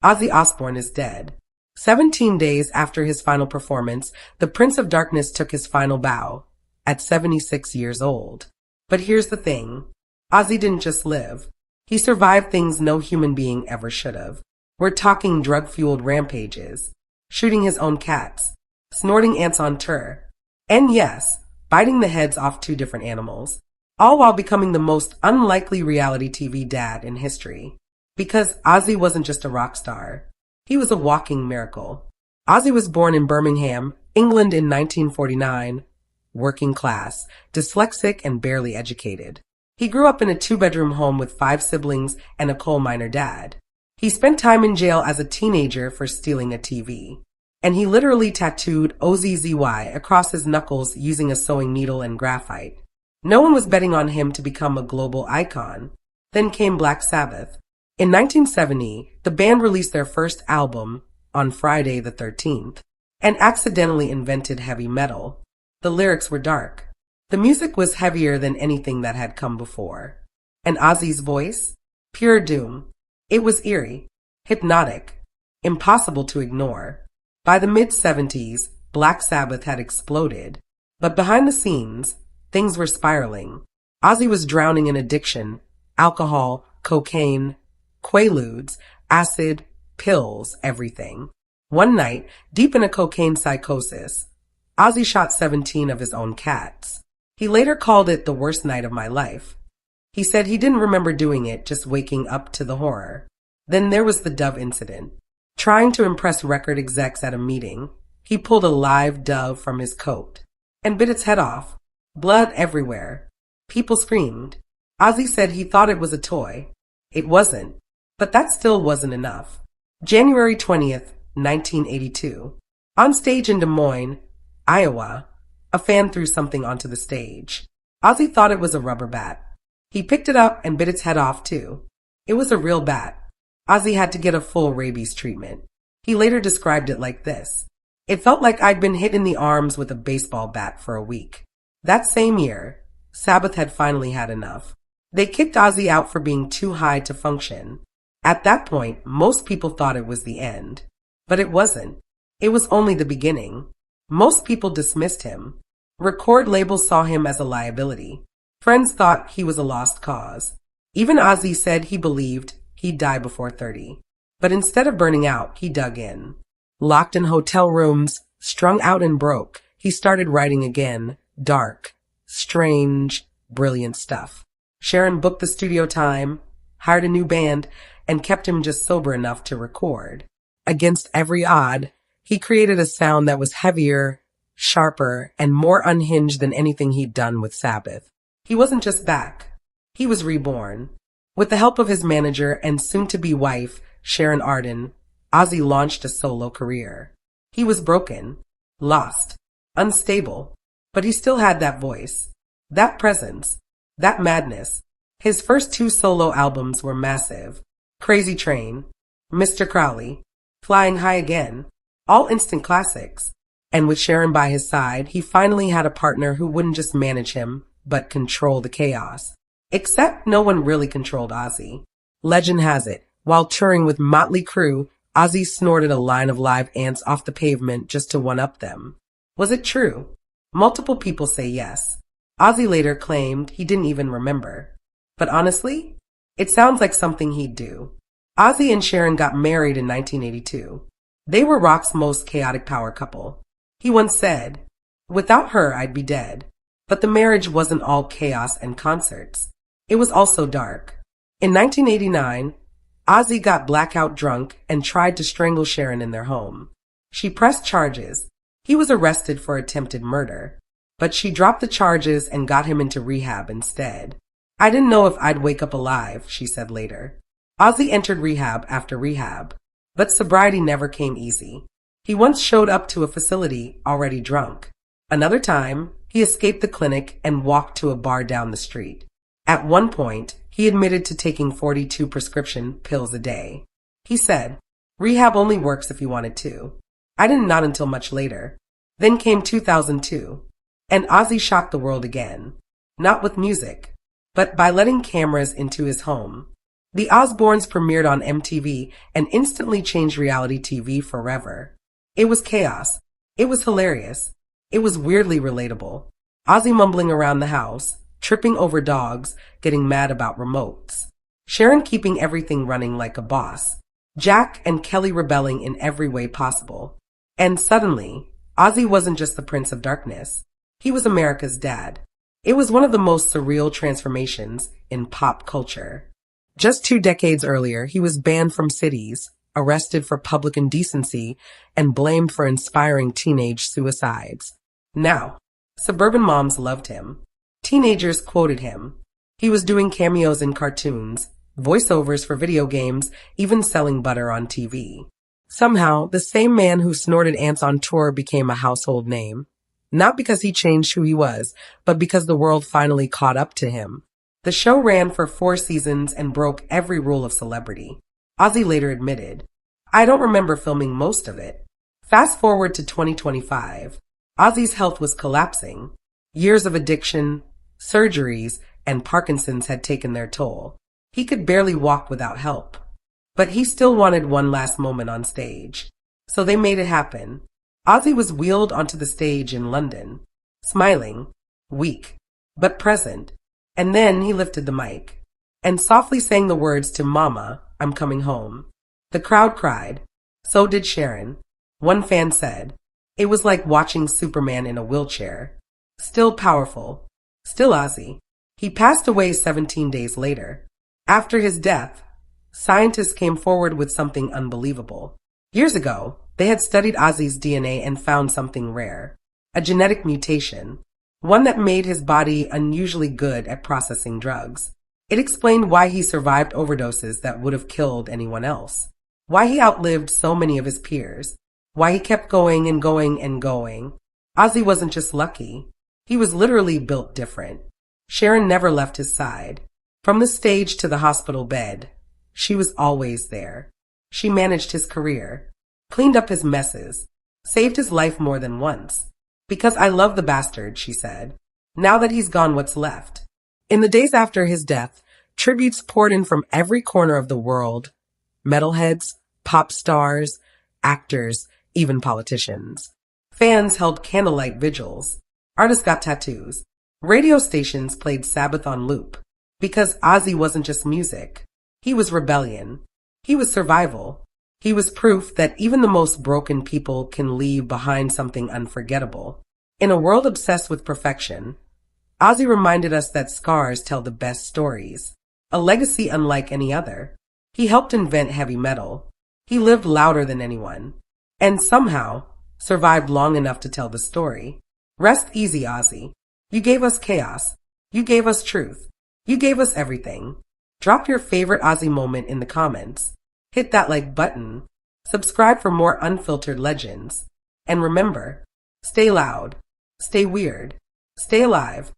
Ozzy Osbourne is dead. 17 days after his final performance, the Prince of Darkness took his final bow, at 76 years old. But here's the thing. Ozzy didn't just live. He survived things no human being ever should have. We're talking drug-fueled rampages, shooting his own cats, snorting ants on tour, and yes, biting the heads off 2 different animals, all while becoming the most unlikely reality TV dad in history. Because Ozzy wasn't just a rock star. He was a walking miracle. Ozzy was born in Birmingham, England in 1949, working class, dyslexic and barely educated. He grew up in a 2-bedroom home with 5 siblings and a coal miner dad. He spent time in jail as a teenager for stealing a TV. And he literally tattooed OZZY across his knuckles using a sewing needle and graphite. No one was betting on him to become a global icon. Then came Black Sabbath. In 1970, the band released their first album, on Friday the 13th, and accidentally invented heavy metal. The lyrics were dark. The music was heavier than anything that had come before. And Ozzy's voice? Pure doom. It was eerie, hypnotic, impossible to ignore. By the mid-70s, Black Sabbath had exploded. But behind the scenes, things were spiraling. Ozzy was drowning in addiction, alcohol, cocaine, quaaludes, acid, pills, everything. One night, deep in a cocaine psychosis, Ozzy shot 17 of his own cats. He later called it the worst night of my life. He said he didn't remember doing it, just waking up to the horror. Then there was the dove incident. Trying to impress record execs at a meeting, he pulled a live dove from his coat and bit its head off. Blood everywhere. People screamed. Ozzy said he thought it was a toy. It wasn't. But that still wasn't enough. January 20th, 1982. On stage in Des Moines, Iowa, a fan threw something onto the stage. Ozzy thought it was a rubber bat. He picked it up and bit its head off too. It was a real bat. Ozzy had to get a full rabies treatment. He later described it like this. It felt like I'd been hit in the arms with a baseball bat for a week. That same year, Sabbath had finally had enough. They kicked Ozzy out for being too high to function. At that point, most people thought it was the end. But it wasn't. It was only the beginning. Most people dismissed him. Record labels saw him as a liability. Friends thought he was a lost cause. Even Ozzy said he believed he'd die before 30. But instead of burning out, he dug in. Locked in hotel rooms, strung out and broke, he started writing again. Dark, strange, brilliant stuff. Sharon booked the studio time, hired a new band, and kept him just sober enough to record. Against every odd, he created a sound that was heavier, sharper, and more unhinged than anything he'd done with Sabbath. He wasn't just back. He was reborn. With the help of his manager and soon-to-be wife, Sharon Arden, Ozzy launched a solo career. He was broken, lost, unstable, but he still had that voice, that presence, that madness. His first 2 solo albums were massive. Crazy Train, Mr. Crowley, Flying High Again, all instant classics. And with Sharon by his side, he finally had a partner who wouldn't just manage him, but control the chaos. Except no one really controlled Ozzy. Legend has it, while touring with Motley Crue, Ozzy snorted a line of live ants off the pavement just to one-up them. Was it true? Multiple people say yes. Ozzy later claimed he didn't even remember. But honestly, it sounds like something he'd do. Ozzy and Sharon got married in 1982. They were rock's most chaotic power couple. He once said, "Without her, I'd be dead." But the marriage wasn't all chaos and concerts. It was also dark. In 1989, Ozzy got blackout drunk and tried to strangle Sharon in their home. She pressed charges. He was arrested for attempted murder. But she dropped the charges and got him into rehab instead. "I didn't know if I'd wake up alive," she said later. Ozzy entered rehab after rehab, but sobriety never came easy. He once showed up to a facility already drunk. Another time, he escaped the clinic and walked to a bar down the street. At one point, he admitted to taking 42 prescription pills a day. He said, "Rehab only works if you want it to." I didn't not until much later. Then came 2002, and Ozzy shocked the world again. Not with music, but by letting cameras into his home. The Osbournes premiered on MTV and instantly changed reality TV forever. It was chaos. It was hilarious. It was weirdly relatable. Ozzy mumbling around the house, tripping over dogs, getting mad about remotes. Sharon keeping everything running like a boss. Jack and Kelly rebelling in every way possible. And suddenly, Ozzy wasn't just the Prince of Darkness. He was America's dad. It was one of the most surreal transformations in pop culture. Just 2 decades earlier, he was banned from cities, arrested for public indecency, and blamed for inspiring teenage suicides. Now, suburban moms loved him. Teenagers quoted him. He was doing cameos in cartoons, voiceovers for video games, even selling butter on TV. Somehow, the same man who snorted ants on tour became a household name. Not because he changed who he was, but because the world finally caught up to him. The show ran for 4 seasons and broke every rule of celebrity. Ozzy later admitted, "I don't remember filming most of it." Fast forward to 2025. Ozzy's health was collapsing. Years of addiction, surgeries, and Parkinson's had taken their toll. He could barely walk without help. But he still wanted one last moment on stage. So they made it happen. Ozzy was wheeled onto the stage in London, smiling, weak, but present. And then he lifted the mic and softly sang the words to Mama, I'm Coming Home. The crowd cried. So did Sharon. One fan said, it was like watching Superman in a wheelchair. Still powerful. Still Ozzy. He passed away 17 days later. After his death, scientists came forward with something unbelievable. Years ago, they had studied Ozzy's DNA and found something rare. A genetic mutation. One that made his body unusually good at processing drugs. It explained why he survived overdoses that would have killed anyone else. Why he outlived so many of his peers. Why he kept going and going and going. Ozzy wasn't just lucky. He was literally built different. Sharon never left his side. From the stage to the hospital bed, she was always there. She managed his career, cleaned up his messes, saved his life more than once. Because I love the bastard, she said. Now that he's gone, what's left? In the days after his death, tributes poured in from every corner of the world. Metalheads, pop stars, actors, even politicians. Fans held candlelight vigils. Artists got tattoos. Radio stations played Sabbath on loop. Because Ozzy wasn't just music. He was rebellion. He was survival. He was proof that even the most broken people can leave behind something unforgettable. In a world obsessed with perfection, Ozzy reminded us that scars tell the best stories. A legacy unlike any other. He helped invent heavy metal. He lived louder than anyone. And somehow survived long enough to tell the story. Rest easy, Ozzy. You gave us chaos. You gave us truth. You gave us everything. Drop your favorite Ozzy moment in the comments. Hit that like button. Subscribe for more unfiltered legends. And remember, stay loud, stay weird, stay alive.